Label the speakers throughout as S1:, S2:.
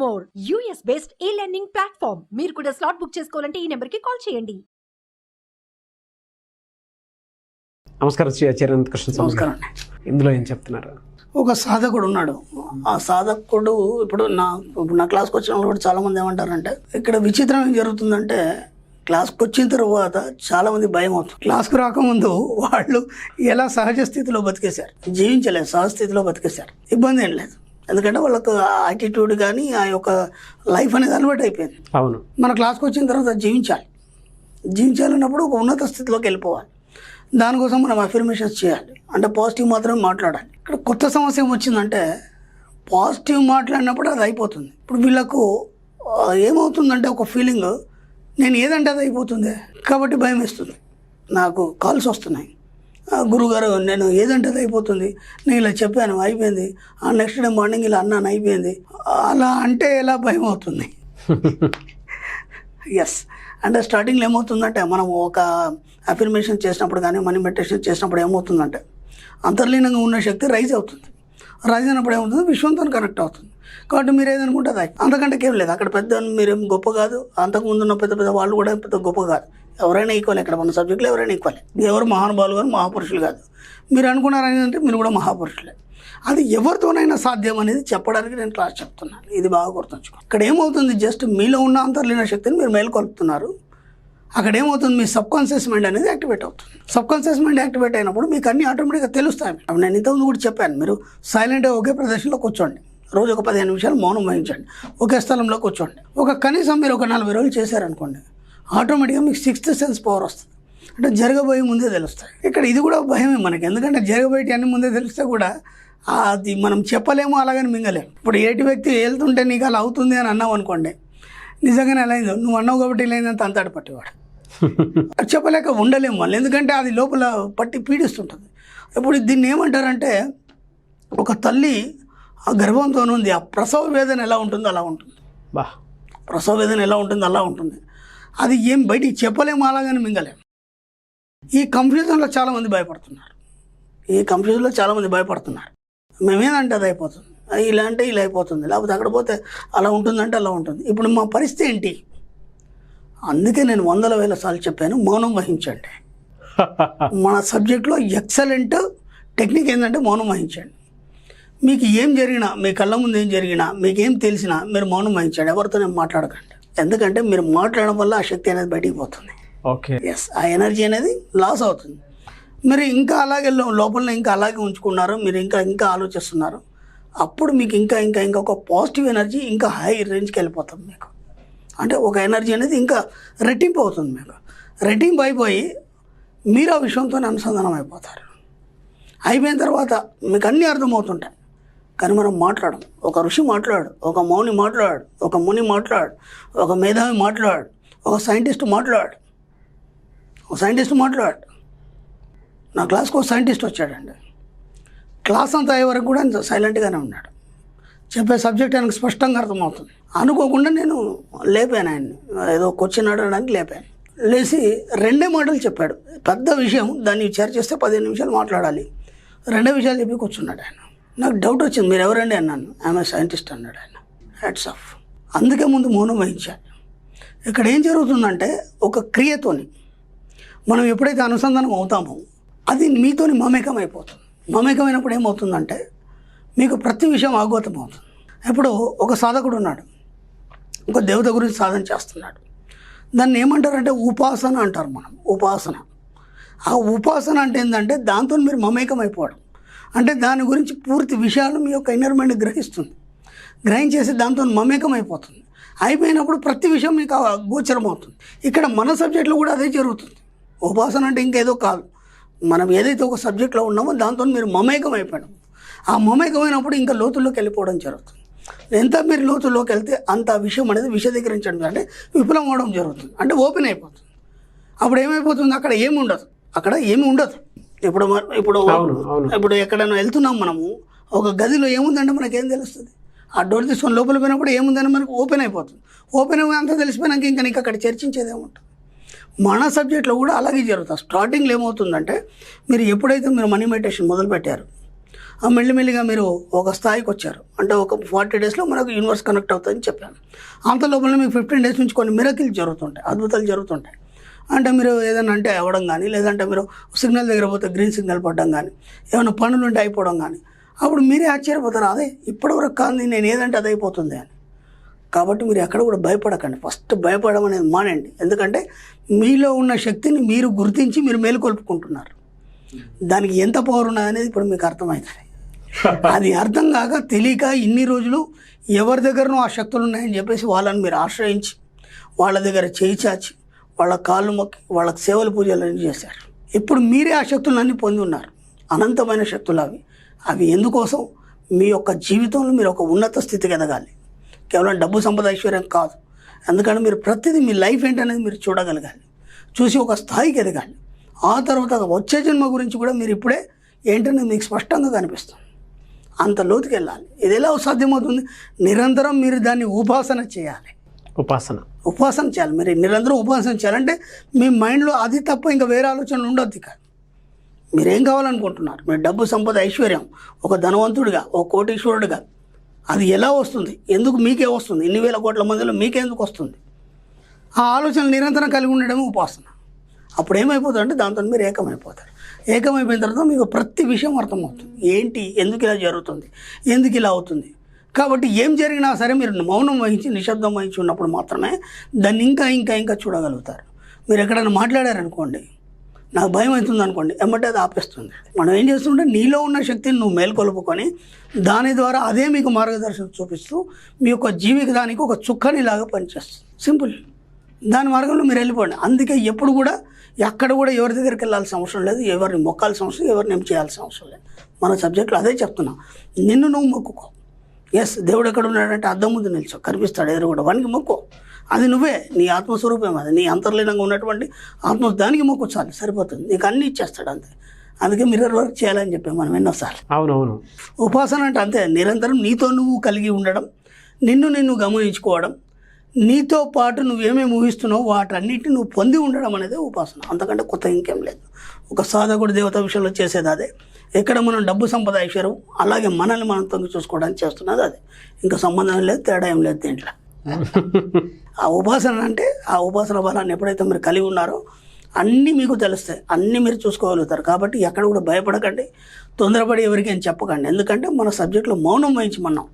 S1: More US based e-learning platform. మీరు కూడా slot book చేసుకోవాలంటే ఈ నెంబర్కి కాల్ చేయండి.
S2: నమస్కారం శ్రీ ఆచార్య కృష్ణ.
S3: నమస్కారం.
S2: ఇందులో ఏం చెప్తున్నారు?
S3: ఒక సాధకుడు ఉన్నాడు. ఆ సాధకుడు ఇప్పుడు నా క్లాస్కి వచ్చిన వాళ్ళు కూడా చాలామంది ఏమంటారంటే, ఇక్కడ విచిత్రం ఏం జరుగుతుందంటే, క్లాస్కి వచ్చిన తర్వాత చాలామంది భయం అవుతుంది. క్లాస్కి రాకముందు వాళ్ళు ఎలా సహజ స్థితిలో బతికేశారు, జీవించలేదు, సహజ స్థితిలో బతికేశారు. ఇబ్బంది ఏం లేదు, ఎందుకంటే వాళ్ళకు యాటిట్యూడ్ కానీ ఆ యొక్క లైఫ్ అనేది అలవాటు అయిపోయింది.
S2: అవును,
S3: మన క్లాస్కి వచ్చిన తర్వాత జీవించాలన్నప్పుడు ఒక ఉన్నత స్థితిలోకి వెళ్ళిపోవాలి. దానికోసం మనం అఫర్మేషన్స్ చేయాలి, అంటే పాజిటివ్ మాత్రమే మాట్లాడాలి. ఇక్కడ కొత్త సమస్య ఏమొచ్చిందంటే, పాజిటివ్ మాట్లాడినప్పుడు అది అయిపోతుంది. ఇప్పుడు వీళ్ళకు ఏమవుతుందంటే, ఒక ఫీలింగ్, నేను ఏదంటే అది అయిపోతుంది కాబట్టి భయం వేస్తుంది. నాకు కాల్స్ వస్తున్నాయి, గురుగారు నేను ఏదంటే అది అయిపోతుంది, నేను ఇలా చెప్పాను అయిపోయింది, నెక్స్ట్ డే మార్నింగ్ ఇలా అన్నాను అయిపోయింది, అలా అంటే ఎలా భయం అవుతుంది. ఎస్, అంటే స్టార్టింగ్లో ఏమవుతుందంటే, మనం ఒక అఫర్మేషన్ చేసినప్పుడు కానీ మనీ మెడిటేషన్ చేసినప్పుడు ఏమవుతుందంటే, అంతర్లీనంగా ఉన్న శక్తి రైజ్ అవుతుంది. రైజ్ అయినప్పుడు ఏమవుతుంది, విశ్వంతో కనెక్ట్ అవుతుంది. కాబట్టి మీరు ఏదనుకుంటే అది అంతకంటే ఏం లేదు. అక్కడ పెద్ద మీరేం గొప్ప కాదు, అంతకుముందు ఉన్న పెద్ద పెద్ద వాళ్ళు కూడా పెద్ద గొప్ప కాదు, ఎవరైనా ఈక్వల్. ఇక్కడ మన సబ్జెక్టులో ఎవరైనా ఈక్వల్. ఎవరు మహానుభావులు కానీ మహాపురుషులు కాదు. మీరు అనుకున్నారంటే మీరు కూడా మహాపురుషులే. అది ఎవరితోనైనా సాధ్యం అనేది చెప్పడానికి నేను క్లాస్ చెప్తున్నాను. ఇది బాగా గుర్తుంచుకో. ఇక్కడ ఏమవుతుంది, జస్ట్ మీలో ఉన్న అంతర్లీన శక్తిని మీరు మేల్కొల్పుతున్నారు. అక్కడ ఏమవుతుంది, మీ సబ్కాన్షియస్ మైండ్ అనేది యాక్టివేట్ అవుతుంది. సబ్కాన్షియస్ మైండ్ యాక్టివేట్ అయినప్పుడు మీకు అన్ని ఆటోమేటిక్గా తెలుస్తాయి. నేను ఇంతకుముందు కూడా చెప్పాను, మీరు సైలెంట్గా ఒకే ప్రదేశంలో కూర్చోండి, రోజు ఒక 15 నిమిషాలు మౌనం వహించండి, ఒకే స్థలంలో కూర్చోండి. కనీసం మీరు ఒక 40 రోజులు చేశారనుకోండి, ఆటోమేటిక్గా మీకు 6th సెన్స్ పవర్ వస్తుంది. అంటే జరగబోయే ముందే తెలుస్తాయి. ఇక్కడ ఇది కూడా భయమే మనకి, ఎందుకంటే జరగబోయేటి అన్ని ముందే తెలిస్తే కూడా అది మనం చెప్పలేము, అలాగని మింగలేము. ఇప్పుడు ఏటి వ్యక్తి వెళ్తుంటే నీకు అలా అవుతుంది అని అన్నావు అనుకోండి, నిజంగానే ఎలా అయిందో, నువ్వు అన్నావు కాబట్టి ఇలా అయిందంత అంతాడు పట్టేవాడు. చెప్పలేక ఉండలేము వాళ్ళు, ఎందుకంటే అది లోపల పట్టి పీడిస్తుంటుంది. ఇప్పుడు దీన్ని ఏమంటారంటే, ఒక తల్లి ఆ గర్భంతో ఉంది, ఆ ప్రసవ వేదన ఎలా ఉంటుందో అలా ఉంటుంది. ప్రసవ వేదన ఎలా ఉంటుందో అలా ఉంటుంది. అది ఏం బయటికి చెప్పలేము, అలాగని మింగలేము. ఈ కన్ఫ్యూజన్లో చాలామంది భయపడుతున్నారు. మేమేదంటే అది అయిపోతుంది, ఇలా అంటే ఇలా అయిపోతుంది, లేకపోతే అక్కడ పోతే అలా ఉంటుందంటే అలా ఉంటుంది. ఇప్పుడు మా పరిస్థితి ఏంటి? అందుకే నేను 100,000 సార్లు చెప్పాను, మౌనం వహించండి. మన సబ్జెక్ట్లో ఎక్సలెంట్ టెక్నిక్ ఏంటంటే మౌనం వహించండి. మీకు ఏం జరిగినా, మీ కళ్ళ ముందు ఏం జరిగినా, మీకేం తెలిసినా మీరు మౌనం వహించండి, ఎవరితోనే మాట్లాడకండి. ఎందుకంటే మీరు మాట్లాడడం వల్ల ఆ శక్తి అనేది బయటికి పోతుంది.
S2: ఓకే,
S3: ఎస్, ఆ ఎనర్జీ అనేది లాస్ అవుతుంది. మీరు ఇంకా అలాగే లోపల ఇంకా అలాగే ఉంచుకున్నారు, మీరు ఇంకా ఆలోచిస్తున్నారు, అప్పుడు మీకు ఇంకా ఒక పాజిటివ్ ఎనర్జీ ఇంకా హై రేంజ్కి వెళ్ళిపోతుంది. మీకు అంటే ఒక ఎనర్జీ అనేది ఇంకా రెట్టింపు అవుతుంది. మీకు రెట్టింపు అయిపోయి మీరు ఆ విషయంతో అనుసంధానం అయిపోతారు. అయిపోయిన తర్వాత మీకు అన్నీ అర్థమవుతుంటాయి. కానీ మనం మాట్లాడం. ఒక ఋషి మాట్లాడు, ఒక మౌని మాట్లాడు, ఒక ముని మాట్లాడు, ఒక మేధావి మాట్లాడు, ఒక సైంటిస్ట్ మాట్లాడు. నా క్లాస్కి ఒక సైంటిస్ట్ వచ్చాడండి. క్లాస్ అంతా అయ్యే వరకు కూడా సైలెంట్గానే ఉన్నాడు. చెప్పే సబ్జెక్ట్ ఆయనకు స్పష్టంగా అర్థమవుతుంది. అనుకోకుండా నేను లేపాను ఆయన్ని, ఏదో క్వశ్చన్ అడగడానికి లేపాను. లేచి 2 మాటలు చెప్పాడు. పెద్ద విషయం, దాన్ని చర్చిస్తే 15 నిమిషాలు మాట్లాడాలి. 2 విషయాలు చెప్పి కూర్చున్నాడు ఆయన. నాకు డౌట్ వచ్చింది, మీరు ఎవరండి అన్నాను. ఆమె సైంటిస్ట్ అన్నాడు ఆయన. Hats off. అందుకే ముందు మౌనం వహించాలి. ఇక్కడ ఏం జరుగుతుందంటే, ఒక క్రియతోని మనం ఎప్పుడైతే అనుసంధానం అవుతామో అది మీతోని మమేకం అయిపోతుంది. మమేకమైనప్పుడు ఏమవుతుందంటే, మీకు ప్రతి విషయం అవగతం అవుతుంది. ఇప్పుడు ఒక సాధకుడు ఉన్నాడు, ఒక దేవత గురించి సాధన చేస్తున్నాడు. దాన్ని ఏమంటారంటే ఉపాసన అంటారు. మనం ఉపాసన, ఆ ఉపాసన అంటే ఏంటంటే దాంతో మీరు మమేకం అయిపోవడం. అంటే దాని గురించి పూర్తి విషయాలు మీ యొక్క ఇన్నర్ మైండ్ గ్రహించేసి దాంతో మమేకం అయిపోతుంది. అయిపోయినప్పుడు ప్రతి విషయం మీకు గోచరం అవుతుంది. ఇక్కడ మన సబ్జెక్ట్లో కూడా అదే జరుగుతుంది. ఉపాసన అంటే ఇంకేదో కాదు, మనం ఏదైతే ఒక సబ్జెక్ట్లో ఉన్నామో దాంతో మీరు మమేకం అయిపోవడం. ఆ మమేకమైనప్పుడు ఇంకా లోతుల్లోకి వెళ్ళిపోవడం జరుగుతుంది. ఎంత మీరు లోతుల్లోకి వెళ్తే అంత విషయం అనేది విశదీకరించడం అంటే విఫలం అవడం జరుగుతుంది. అంటే ఓపెన్ అయిపోతుంది. అప్పుడు ఏమైపోతుంది, అక్కడ ఏమి ఉండదు. ఇప్పుడు ఎక్కడైనా వెళ్తున్నాం మనము, ఒక గదిలో ఏముందంటే మనకేం తెలుస్తుంది? ఆ డోర్ తీసుకొని లోపల పోయినప్పుడు ఏముందని మనకు ఓపెన్ అయిపోతుంది. ఓపెన్ అయ్యి అంతా తెలిసిపోయినాక ఇంకా నీకు అక్కడ చర్చించేది ఏముంటుంది. మన సబ్జెక్ట్లో కూడా అలాగే జరుగుతుంది. స్టార్టింగ్లో ఏమవుతుందంటే, మీరు ఎప్పుడైతే మీరు మనీ మెడిటేషన్ మొదలుపెట్టారు, మెల్లిమెల్లిగా మీరు ఒక స్థాయికి వచ్చారు. అంటే ఒక 40 డేస్లో మనకు యూనివర్స్ కనెక్ట్ అవుతుందని చెప్పాను. అంత లోపల మీకు 15 డేస్ నుంచి కొన్ని మిరకిల్ జరుగుతుంటాయి, అద్భుతాలు జరుగుతుంటాయి. అంటే మీరు ఏదైనా అంటే అవ్వడం కానీ, లేదంటే మీరు సిగ్నల్ దగ్గర పోతే గ్రీన్ సిగ్నల్ పడడం కానీ, ఏమైనా పనులు ఉంటే అయిపోవడం కానీ, అప్పుడు మీరే ఆశ్చర్యపోతారు, అదే ఇప్పటివరకు కాదు నేను ఏదంటే అది అయిపోతుంది అని. కాబట్టి మీరు ఎక్కడ కూడా భయపడకండి. ఫస్ట్ భయపడడం అనేది మానండి. ఎందుకంటే మీలో ఉన్న శక్తిని మీరు గుర్తించి మీరు మేలుకొల్పుకుంటున్నారు. దానికి ఎంత పవర్ ఉన్నది అనేది ఇప్పుడు మీకు అర్థమవుతుంది. అది అర్థం కాక తెలియక ఇన్ని రోజులు ఎవరి దగ్గరనో ఆ శక్తులు ఉన్నాయని చెప్పేసి వాళ్ళని మీరు ఆశ్రయించి వాళ్ళ దగ్గర చేయి చాచి వాళ్ళ కాళ్ళు మొక్కి వాళ్ళకి సేవలు పూజలు చేశారు. ఇప్పుడు మీరే ఆ శక్తులన్నీ పొంది ఉన్నారు. అనంతమైన శక్తులు అవి. అవి ఎందుకోసం? మీ యొక్క జీవితంలో మీరు ఒక ఉన్నత స్థితికి ఎదగాలి. కేవలం డబ్బు సంపద ఐశ్వర్యం కాదు. ఎందుకంటే మీరు ప్రతిదీ మీ లైఫ్ ఏంటనేది మీరు చూడగలగాలి, చూసి ఒక స్థాయికి ఎదగాలి. ఆ తర్వాత వచ్చే జన్మ గురించి కూడా మీరు ఇప్పుడే ఏంటనేది మీకు స్పష్టంగా కనిపిస్తుంది. అంత లోతుకి వెళ్ళాలి. ఇది ఎలా సాధ్యమవుతుంది? నిరంతరం మీరు దాన్ని ఉపాసన చేయాలి. ఉపాసన చేయాలి. మీరు నిరంతరం ఉపాసన చేయాలంటే మీ మైండ్లో అది తప్ప ఇంకా వేరే ఆలోచనలు ఉండొద్దు. ఇక మీరేం కావాలనుకుంటున్నారు? మీరు డబ్బు సంపద ఐశ్వర్యం, ఒక ధనవంతుడిగా, ఒక కోటీశ్వరుడిగా, అది ఎలా వస్తుంది? ఎందుకు మీకే వస్తుంది? ఇన్ని వేల కోట్ల మందిలో మీకెందుకు వస్తుంది? ఆ ఆలోచనలు నిరంతరం కలిగి ఉండడమే ఉపాసన. అప్పుడు ఏమైపోతుంది అంటే దాంతో మీరు ఏకమైపోతారు. ఏకమైపోయిన తర్వాత మీకు ప్రతి విషయం అర్థమవుతుంది. ఏంటి, ఎందుకు ఇలా జరుగుతుంది, ఎందుకు ఇలా అవుతుంది. కాబట్టి ఏం జరిగినా సరే మీరు మౌనం వహించి నిశ్శబ్దం వహించి ఉన్నప్పుడు మాత్రమే దాన్ని ఇంకా ఇంకా ఇంకా చూడగలుగుతారు. మీరు ఎక్కడైనా మాట్లాడారనుకోండి, నాకు భయం అవుతుంది అనుకోండి, ఎమ్మటే అది ఆపేస్తుంది. మనం ఏం చేస్తుంటే నీలో ఉన్న శక్తిని నువ్వు మేల్కొలుపుకొని దాని ద్వారా అదే మీకు మార్గదర్శనం చూపిస్తూ మీ యొక్క జీవితానికి ఒక చుక్కనిలాగా పనిచేస్తుంది. సింపుల్. దాని మార్గంలో మీరు వెళ్ళిపోండి. అందుకే ఎప్పుడు కూడా ఎక్కడ కూడా ఎవరి దగ్గరికి వెళ్ళాల్సిన అవసరం లేదు, ఎవరిని మొక్కాల్సిన అవసరం, ఎవరిని ఏం చేయాల్సిన అవసరం లేదు. మన సబ్జెక్టులో అదే చెప్తున్నాం. నిన్ను నువ్వు మొక్కుకో. ఎస్, దేవుడు ఎక్కడ ఉన్నాడంటే అద్దం ముందు నిల్చో, కనిపిస్తాడు ఎదురుగుడు, వానికి మొక్కో. అది నువ్వే, నీ ఆత్మస్వరూపం, అది నీ అంతర్లీనంగా ఉన్నటువంటి ఆత్మ, దానికి మొక్కు చాలు, సరిపోతుంది. నీకు అన్నీ ఇచ్చేస్తాడు అంతే. అందుకే మిర్రర్ వర్క్ చేయాలని చెప్పాము మనం ఎన్నోసార్లు.
S2: అవునవును.
S3: ఉపాసన అంటే అంతే, నిరంతరం నీతో నువ్వు కలిగి ఉండడం, నిన్ను గమనించుకోవడం, నీతో పాటు నువ్వేమేమి ఊహిస్తున్నావు వాటన్నిటిని నువ్వు పొంది ఉండడం అనేది ఉపాసన. అంతకంటే కొత్త ఇంకేం లేదు. ఒక సాధకుడు దేవత విషయంలో చేసేది అదే. ఎక్కడ మనం డబ్బు సంపద ఐశ్వర్యం, అలాగే మనల్ని మనం తొంగి చూసుకోవడానికి చేస్తున్నది అదే. ఇంకా సంబంధం లేదు, తేడా ఏం లేదు దీంట్లో. ఆ ఉపాసన అంటే ఆ ఉపాసన బలాన్ని ఎప్పుడైతే మీరు కలిగి ఉన్నారో అన్నీ మీకు తెలుస్తాయి, అన్నీ మీరు చూసుకోగలుగుతారు. కాబట్టి ఎక్కడ కూడా భయపడకండి, తొందరపడి ఎవరికి అని చెప్పకండి. ఎందుకంటే మన సబ్జెక్టులో మౌనం వహించి మనం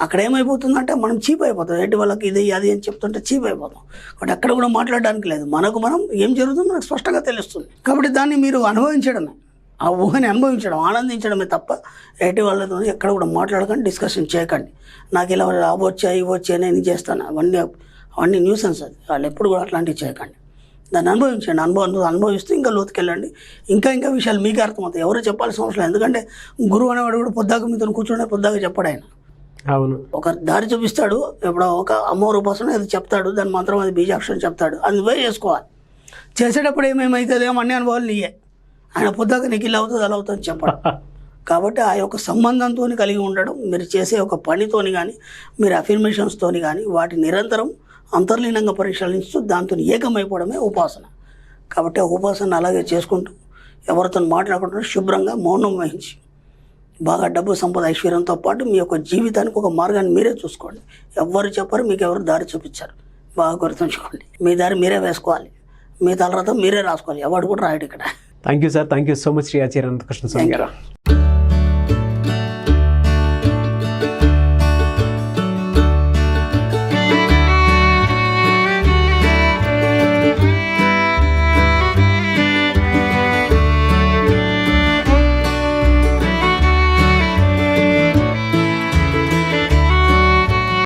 S3: అక్కడ ఏమైపోతుందంటే మనం చీప్ అయిపోతాం. ఏంటి వాళ్ళకి ఇది అది అని చెప్తుంటే చీప్ అయిపోతాం. కాబట్టి ఎక్కడ కూడా మాట్లాడడానికి లేదు. మనకు మనం ఏం జరుగుతుందో మనకు స్పష్టంగా తెలుస్తుంది. కాబట్టి దాన్ని మీరు అనుభవించడమే, ఆ ఊహని అనుభవించడం, ఆనందించడమే తప్ప ఎటు వాళ్ళతో ఎక్కడ కూడా మాట్లాడకండి, డిస్కషన్ చేయకండి. నాకు ఇలా అవొచ్చాయి ఇవ్వచ్చాయి నేను చేస్తాను, అవన్నీ న్యూసెన్స్. అది వాళ్ళు ఎప్పుడు కూడా అట్లాంటివి చేయకండి. దాన్ని అనుభవించండి. అనుభవిస్తూ ఇంకా లోతుకెళ్ళండి. ఇంకా విషయాలు మీకే అర్థమవుతాయి. ఎవరో చెప్పాల్సిన అవసరం. ఎందుకంటే గురువు అనేవాడు కూడా పొద్దాక మీతో కూర్చుంటే పొద్దాక చెప్పాడు ఆయన.
S2: అవును.
S3: ఒక దారి చూపిస్తాడు, ఎప్పుడో ఒక అమ్మవారి ఉపాసన ఏదో చెప్తాడు, దాని మాత్రం అది బీజాక్షరం చెప్తాడు, అది నువ్వే చేసుకోవాలి. చేసేటప్పుడు ఏమేమవుతుంది ఏమో అన్ని అనుభవాలు నీయే. ఆయన పొద్దాక నీకు ఇలా అవుతుంది అలా అవుతుంది చెప్పడం. కాబట్టి ఆ యొక్క సంబంధంతో కలిగి ఉండడం, మీరు చేసే ఒక పనితోని కానీ, మీరు అఫర్మేషన్స్తోని కానీ, వాటి నిరంతరం అంతర్లీనంగా పరిశీలిస్తూ దాంతో ఏకమైపోవడమే ఉపాసన. కాబట్టి ఆ ఉపాసన అలాగే చేసుకుంటూ ఎవరితో మాట్లాడకుండా శుభ్రంగా మౌనం వహించి బాగా డబ్బు సంపద ఐశ్వర్యంతో పాటు మీ యొక్క జీవితానికి ఒక మార్గాన్ని మీరే చూసుకోండి. ఎవరు చెప్పరు, మీకు ఎవరు దారి చూపించారు. బాగా గుర్తుంచుకోండి. మీ దారి మీరే వేసుకోవాలి, మీ తలరాత మీరే రాసుకోవాలి, ఎవడు కూడా రాయడు ఇక్కడ.
S2: Thank you sir. Thank you so much Shri Acharya Anantakrishna Swami గారు.